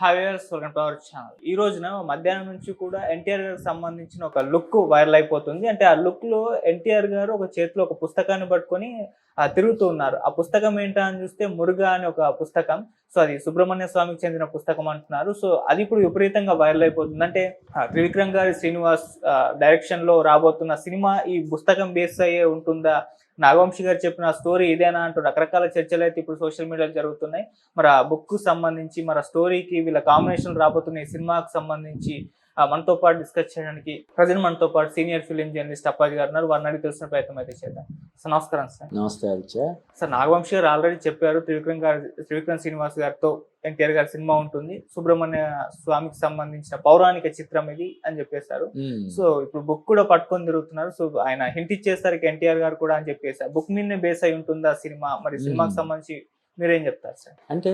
Hi viewers, welcome to our channel. ఈ రోజున మధ్యాహ్నం నుంచి కూడా ఎన్టీఆర్ గారికి సంబంధించిన ఒక లుక్ వైరల్ అయిపోతుంది. అంటే ఆ లుక్ లో ఎన్టీఆర్ గారు ఒక చేతిలో ఒక పుస్తకాన్ని పట్టుకొని తిరుగుతూ ఉన్నారు. ఆ పుస్తకం ఏంటా అని చూస్తే మురుగా అనే ఒక పుస్తకం. సో అది సుబ్రహ్మణ్య స్వామికి చెందిన పుస్తకం అంటున్నారు. సో అది ఇప్పుడు విపరీతంగా వైరల్ అయిపోతుంది. అంటే త్రివిక్రమ్ గారి శ్రీనివాస్ డైరెక్షన్ లో రాబోతున్న సినిమా ఈ పుస్తకం బేస్ అయ్యే ఉంటుందా, నాగవంశి గారు చెప్పిన స్టోరీ ఇదేనా అంటూ రకరకాల చర్చలు అయితే ఇప్పుడు సోషల్ మీడియాలో జరుగుతున్నాయి. మరి ఆ బుక్ సంబంధించి, మరి ఆ స్టోరీకి వీళ్ళ కాంబినేషన్ రాబోతున్న ఈ సినిమాకి సంబంధించి మనతో పాటు డిస్కస్ చేయడానికి ప్రజెంట్ మనతో పాటు సీనియర్ ఫిలిం జర్నలిస్ట్ అప్పాజీ గారు ఉన్నారు. వారిని అడిగి తెలిసిన ప్రయత్నం అయితే చేద్దాం. సార్ నమస్కారం. సార్ నమస్తే ఆదిత్య. సార్, నాగవంశి గారు ఆల్రెడీ చెప్పారు త్రివిక్రమ్ శ్రీనివాస్ గారితో ఎన్టీఆర్ గారి సినిమా ఉంటుంది, సుబ్రహ్మణ్య స్వామికి సంబంధించిన పౌరాణిక చిత్రం ఇది అని చెప్పేశారు. సో ఇప్పుడు బుక్ కూడా పట్టుకొని తిరుగుతున్నారు. సో ఆయన హింట్ ఇచ్చేసరికి ఎన్టీఆర్ గారు కూడా అని చెప్పేశారు. బుక్ మీదనే బేస్ అయి ఉంటుందా సినిమా? మరి సినిమాకి సంబంధించి మీరేం చెప్తారు సార్? అంటే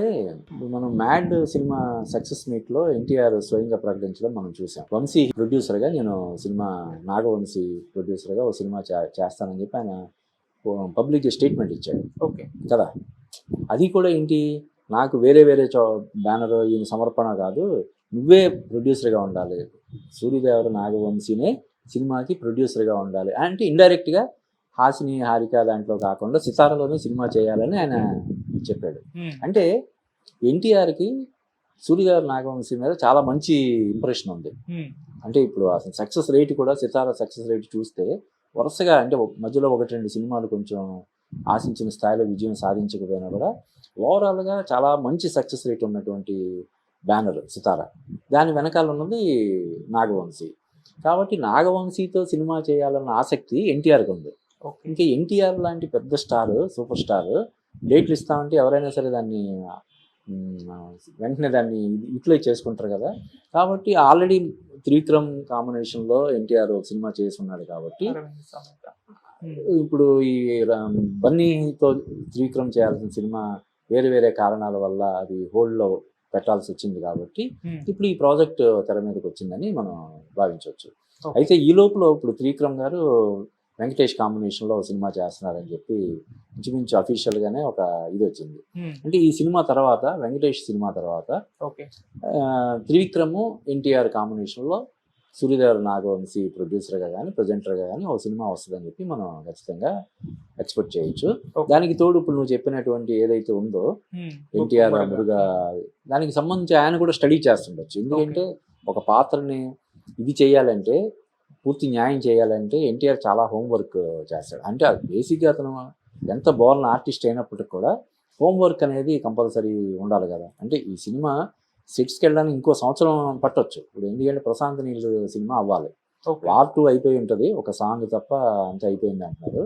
మనం మ్యాడ్ సినిమా సక్సెస్ మీట్ లో ఎన్టీఆర్ స్వయంగా ప్రకటించడం మనం చూసాం. వంశీ ప్రొడ్యూసర్ గా నేను సినిమా, నాగవంశీ ప్రొడ్యూసర్ గా ఒక సినిమా చేస్తానని చెప్పి ఆయన పబ్లిక్ స్టేట్మెంట్ ఇచ్చాడు. ఓకే కదా, అది కూడా ఏంటి, నాకు వేరే బ్యానర్ ఈయన సమర్పణ కాదు, నువ్వే ప్రొడ్యూసర్గా ఉండాలి, సూర్యదేవర నాగవంశీనే సినిమాకి ప్రొడ్యూసర్గా ఉండాలి అంటే ఇండైరెక్ట్గా హాసిని హారిక దాంట్లో కాకుండా సితారలోనే సినిమా చేయాలని ఆయన చెప్పాడు. అంటే ఎన్టీఆర్కి సూర్యదేవర నాగవంశీ మీద చాలా మంచి ఇంప్రెషన్ ఉంది. అంటే ఇప్పుడు అసలు సక్సెస్ రేట్ కూడా, సితార సక్సెస్ రేట్ చూస్తే వరుసగా, అంటే మధ్యలో 1-2 సినిమాలు కొంచెం ఆశించిన స్థాయిలో విజయం సాధించకపోయినా కూడా ఓవరాల్గా చాలా మంచి సక్సెస్ రేట్ ఉన్నటువంటి బ్యానర్ సితార. దాని వెనకాల ఉన్నది నాగవంశీ. కాబట్టి నాగవంశీతో సినిమా చేయాలన్న ఆసక్తి ఎన్టీఆర్కి ఉంది. ఇంకా ఎన్టీఆర్ లాంటి పెద్ద స్టార్, సూపర్ స్టార్ డేట్లు ఇస్తామంటే ఎవరైనా సరే దాన్ని వెంటనే దాన్ని యూటిలైజ్ చేసుకుంటారు కదా. కాబట్టి ఆల్రెడీ త్రివిక్రమ్ కాంబినేషన్లో ఎన్టీఆర్ సినిమా చేసి ఉన్నాడు. కాబట్టి ఇప్పుడు ఈ బన్నీతో త్రివిక్రమ్ చేయాల్సిన సినిమా వేరే కారణాల వల్ల అది హోల్డ్లో పెట్టాల్సి వచ్చింది. కాబట్టి ఇప్పుడు ఈ ప్రాజెక్ట్ తెర మీదకి వచ్చిందని మనం భావించవచ్చు. అయితే ఈ లోపల ఇప్పుడు త్రివిక్రమ్ గారు వెంకటేష్ కాంబినేషన్లో సినిమా చేస్తున్నారని చెప్పి ఇంచుమించు అఫీషియల్గానే ఒక ఇది వచ్చింది. అంటే ఈ సినిమా తర్వాత, వెంకటేష్ సినిమా తర్వాత త్రివిక్రమ్ ఎన్టీఆర్ కాంబినేషన్లో సూర్యదేవర నాగవంశీ ప్రొడ్యూసర్గా కానీ ప్రజెంటర్గా కానీ ఒక సినిమా వస్తుందని చెప్పి మనం ఖచ్చితంగా ఎక్స్పెక్ట్ చేయొచ్చు. దానికి తోడు ఇప్పుడు నువ్వు చెప్పినటువంటి ఏదైతే ఉందో ఎన్టీఆర్ మురుగా, దానికి సంబంధించి ఆయన కూడా స్టడీ చేస్తుండొచ్చు. ఎందుకంటే ఒక పాత్రని ఇది చేయాలంటే, పూర్తి న్యాయం చేయాలంటే ఎన్టీఆర్ చాలా హోంవర్క్ చేస్తాడు. అంటే బేసిక్గా అతను ఎంత బోర్న్ ఆర్టిస్ట్ అయినప్పటికి కూడా హోంవర్క్ అనేది కంపల్సరీ ఉండాలి కదా. అంటే ఈ సినిమా సెట్స్కి వెళ్ళడానికి ఇంకో సంవత్సరం పట్టొచ్చు. ఇప్పుడు ఎందుకంటే ప్రశాంత్ నీల్ సినిమా అవ్వాలి, వార్ 2 అయిపోయి ఉంటుంది, ఒక సాంగ్ తప్ప అంత అయిపోయింది అంటున్నారు.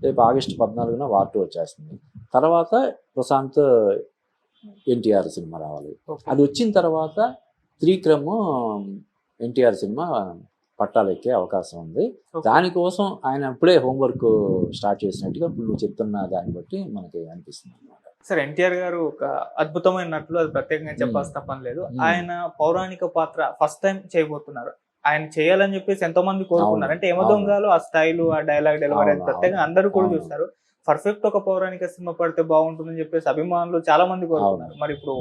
రేపు ఆగస్టు 14న వార్ 2 వచ్చేస్తుంది. తర్వాత ప్రశాంత్ ఎన్టీఆర్ సినిమా రావాలి. అది వచ్చిన తర్వాత త్రివిక్రమ్ ఎన్టీఆర్ సినిమా పట్టాలెక్కే అవకాశం ఉంది. దానికోసం ఆయన ఇప్పుడే హోంవర్క్ స్టార్ట్ చేసినట్టుగా ఇప్పుడు నువ్వు చెప్తున్న దాన్ని బట్టి మనకి అనిపిస్తుంది అనమాట. సార్, ఎన్టీఆర్ గారు ఒక అద్భుతమైన నటులు, అది ప్రత్యేకంగా చెప్పాల్సిన పని లేదు. ఆయన పౌరాణిక పాత్ర ఫస్ట్ టైం చేయబోతున్నారు. ఆయన చేయాలని చెప్పేసి ఎంతో మంది కోరుకున్నారు. అంటే యమదొంగలో ఆ స్టైల్, ఆ డైలాగ్ డెలివరీ ప్రత్యేకంగా అందరూ కూడా చూస్తారు. పర్ఫెక్ట్ ఒక పౌరాణిక సినిమా పడితే బాగుంటుందని చెప్పేసి అభిమానులు చాలా మంది కోరుకున్నారు. మరి ఇప్పుడు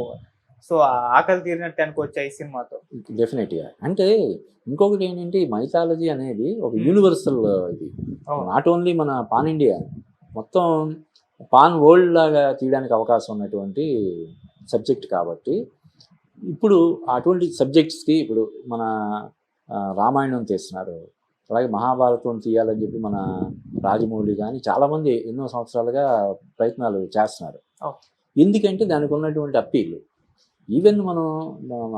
సో ఆకలి తీరినట్టు అనుకోవచ్చా ఈ సినిమాతో? డెఫినెట్గా. అంటే ఇంకొకటి ఏంటంటే, మైథాలజీ అనేది ఒక యూనివర్సల్ ఇది, నాట్ ఓన్లీ మన పాన్ ఇండియా, మొత్తం పాన్ వరల్డ్ లాగా తీయడానికి అవకాశం ఉన్నటువంటి సబ్జెక్ట్. కాబట్టి ఇప్పుడు అటువంటి సబ్జెక్ట్స్కి ఇప్పుడు మన రామాయణం తీస్తున్నారు, అలాగే మహాభారతం తీయాలని చెప్పి మన రాజమౌళి కానీ చాలామంది ఎన్నో సంవత్సరాలుగా ప్రయత్నాలు చేస్తున్నారు. ఎందుకంటే దానికి ఉన్నటువంటి అప్పీల్. ఈవెన్ మనం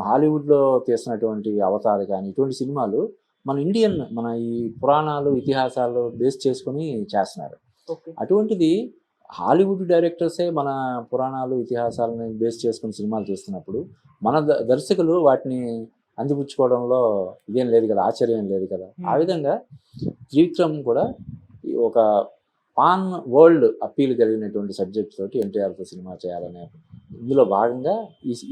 హాలీవుడ్లో తీసినటువంటి అవతార్ కానీ ఇటువంటి సినిమాలు మన ఈ పురాణాలు, ఇతిహాసాలు బేస్ చేసుకొని చేస్తున్నారు. అటువంటిది హాలీవుడ్ డైరెక్టర్సే మన పురాణాలు, ఇతిహాసాలను బేస్ చేసుకుని సినిమాలు తీస్తున్నప్పుడు మన దర్శకులు వాటిని అందిపుచ్చుకోవడంలో ఇదేం లేదు కదా, ఆశ్చర్యం లేదు కదా. ఆ విధంగా త్రివిక్రమ్ కూడా ఒక పాన్ వరల్డ్ అప్పీల్ కలిగినటువంటి సబ్జెక్ట్ తోటి ఎన్టీఆర్తో సినిమా చేయాలనే ఇందులో భాగంగా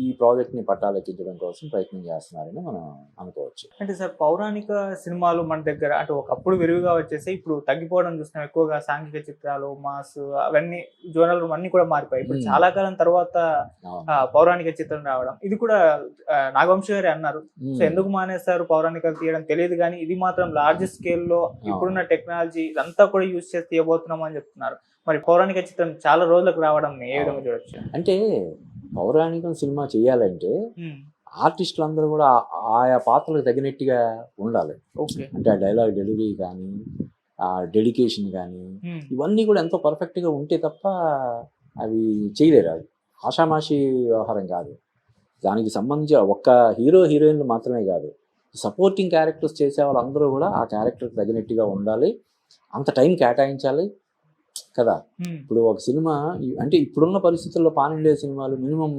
ఈ ప్రాజెక్ట్ని పట్టాలెక్కించడం కోసం ప్రయత్నం చేస్తున్నారని మనం అనుకోవచ్చు. అంటే సార్ పౌరాణిక సినిమాలు మన దగ్గర అంటే ఒకప్పుడు విరివిగా వచ్చేసి ఇప్పుడు తగ్గిపోవడం చూస్తున్నాం. ఎక్కువగా సాంఘిక చిత్రాలు, మాస్ అవన్నీ జోనల్ అన్ని కూడా మారిపోయాయి. ఇప్పుడు చాలా కాలం తర్వాత పౌరాణిక చిత్రం రావడం, ఇది కూడా నాగవంశి గారే అన్నారు. సో ఎందుకు మానేస్తారు పౌరాణికలు తీయడం తెలియదు, కానీ ఇది మాత్రం లార్జ్ స్కేల్ లో ఇప్పుడున్న టెక్నాలజీ ఇదంతా కూడా యూజ్ చేసి తీయబోతున్నాం అని చెప్తున్నారు. మరి పౌరాణిక చిత్రం చాలా రోజులకు రావడం ఏ విధంగా చూడొచ్చు? అంటే పౌరాణికం సినిమా చేయాలంటే ఆర్టిస్టులు అందరూ కూడా ఆయా పాత్రలకు తగినట్టుగా ఉండాలి. అంటే ఆ డైలాగ్ డెలివరీ కానీ, ఆ డెడికేషన్ కానీ, ఇవన్నీ కూడా ఎంతో పర్ఫెక్ట్గా ఉంటే తప్ప అవి చేయలేరు. అది ఆషామాషి వ్యవహారం కాదు. దానికి సంబంధించి ఒక్క హీరో హీరోయిన్లు మాత్రమే కాదు, సపోర్టింగ్ క్యారెక్టర్స్ చేసే వాళ్ళందరూ కూడా ఆ క్యారెక్టర్కి తగినట్టుగా ఉండాలి. అంత టైం కేటాయించాలి కదా. ఇప్పుడు ఒక సినిమా అంటే ఇప్పుడున్న పరిస్థితుల్లో పాన్ ఇండియా సినిమాలు మినిమం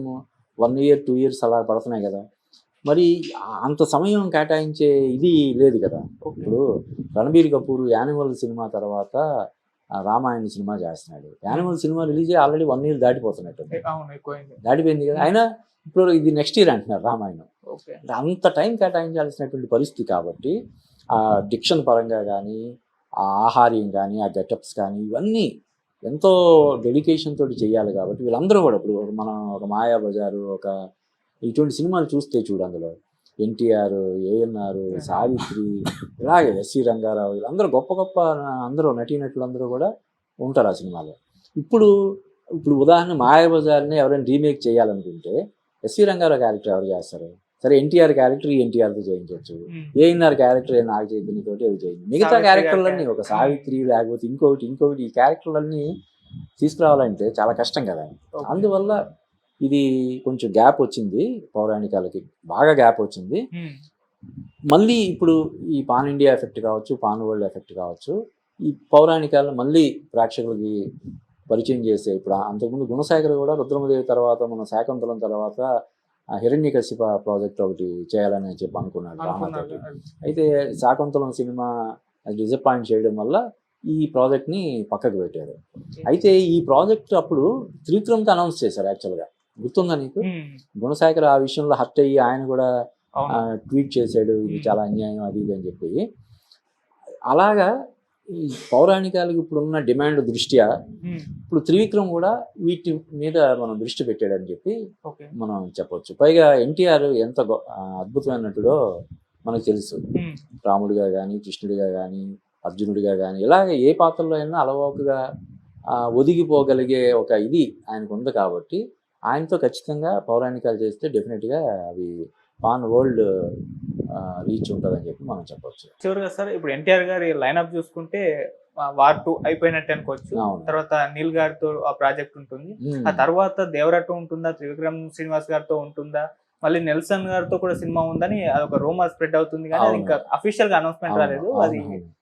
1 year 2 years అలా పడుతున్నాయి కదా. మరి అంత సమయం కేటాయించే ఇది లేదు కదా. ఇప్పుడు రణబీర్ కపూర్ యానిమల్ సినిమా తర్వాత రామాయణ సినిమా చేస్తున్నాడు. యానిమల్ సినిమా రిలీజ్ అయ్యి ఆల్రెడీ 1 year దాటిపోతున్నట్టు, దాటిపోయింది కదా. అయినా ఇప్పుడు ఇది నెక్స్ట్ ఇయర్ అంటున్నారు రామాయణం. అంత టైం కేటాయించాల్సినటువంటి పరిస్థితి కాబట్టి ఆ డిక్షన్ పరంగా కానీ, ఆ ఆహార్యం కానీ, ఆ గెటప్స్ కానీ, ఇవన్నీ ఎంతో డెడికేషన్ తోటి చేయాలి. కాబట్టి వీళ్ళందరూ కూడా ఇప్పుడు మనం ఒక మాయాబజారు, ఒక ఇటువంటి సినిమాలు చూస్తే చూడు, అందులో ఎన్టీఆర్, ఏఎన్ఆర్, సావిత్రి, ఇలాగే ఎస్వి రంగారావు, వీళ్ళందరూ గొప్ప గొప్ప అందరూ నటీనటులు అందరూ కూడా ఉంటారు ఆ సినిమాలో. ఇప్పుడు ఉదాహరణ మాయాబజార్ని ఎవరైనా రీమేక్ చేయాలనుకుంటే ఎస్వి రంగారావు క్యారెక్టర్ ఎవరు చేస్తారు? సరే, ఎన్టీఆర్ క్యారెక్టర్ ఎన్టీఆర్తో చేయించవచ్చు, ఏఎన్ఆర్ క్యారెక్టర్ నాగ చైతన్య తోటి అది చేయించు. మిగతా క్యారెక్టర్లన్నీ ఒక సావిత్రి లేకపోతే ఇంకొకటి ఈ క్యారెక్టర్లన్నీ తీసుకురావాలంటే చాలా కష్టం కదా. అందువల్ల ఇది కొంచెం గ్యాప్ వచ్చింది, పౌరాణికాలకి బాగా గ్యాప్ వచ్చింది. మళ్ళీ ఇప్పుడు ఈ పాన్ ఇండియా ఎఫెక్ట్ కావచ్చు, పాన్ వరల్డ్ ఎఫెక్ట్ కావచ్చు, ఈ పౌరాణికాలను మళ్ళీ ప్రేక్షకులకి పరిచయం చేసే. ఇప్పుడు అంతకుముందు గుణశేఖర్ కూడా రుద్రమదేవి తర్వాత, మన శాకుంతలం తర్వాత హిరణ్యకశిప ప్రాజెక్ట్ ఒకటి చేయాలని చెప్పి అనుకున్నాడు రామాతోటి. అయితే శాకుంతలం సినిమా డిసప్పాయింట్ చేయడం వల్ల ఈ ప్రాజెక్ట్ని పక్కకు పెట్టారు. అయితే ఈ ప్రాజెక్ట్ అప్పుడు త్రివిక్రమ్కి అనౌన్స్ చేశారు. యాక్చువల్గా గుర్తుందా నీకు? గుణశేఖర్ ఆ విషయంలో హర్ట్ అయ్యి ఆయన కూడా ట్వీట్ చేశాడు, ఇది చాలా అన్యాయం అది ఇది అని చెప్పి. అలాగా ఈ పౌరాణికాలకు ఇప్పుడున్న డిమాండ్ దృష్ట్యా ఇప్పుడు త్రివిక్రమ్ కూడా వీటి మీద మనం దృష్టి పెట్టాడని చెప్పి మనం చెప్పొచ్చు. పైగా ఎన్టీఆర్ ఎంత అద్భుతమైన నటుడో మనకు తెలుసు. రాముడిగా కానీ, కృష్ణుడిగా కానీ, అర్జునుడిగా కానీ, ఇలాగ ఏ పాత్రలో అయినా అలవోకగా ఒదిగిపోగలిగే ఒక ఇది ఆయనకు ఉంది. కాబట్టి ఆయనతో ఖచ్చితంగా పౌరాణికాలు చేస్తే డెఫినెట్గా అవి పాన్ వరల్డ్ రీచ్ ఉంటుందని చెప్పి మనం చెప్పొచ్చు. చివరిగా సార్, ఇప్పుడు ఎన్టీఆర్ గారి లైన్అప్ చూసుకుంటే వార్ 2 అయిపోయినట్టు అనుకోవచ్చు. తర్వాత నీల్ గారితో ఆ ప్రాజెక్ట్ ఉంటుంది. ఆ తర్వాత దేవరా 2 ఉంటుందా, త్రివిక్రమ్ శ్రీనివాస్ గారితో ఉంటుందా, మళ్ళీ నెల్సన్ గారితో కూడా సినిమా ఉందని అదొక రూమర్ స్ప్రెడ్ అవుతుంది, కానీ అది ఇంకా అఫీషియల్ గా అనౌన్స్మెంట్ రాలేదు. అది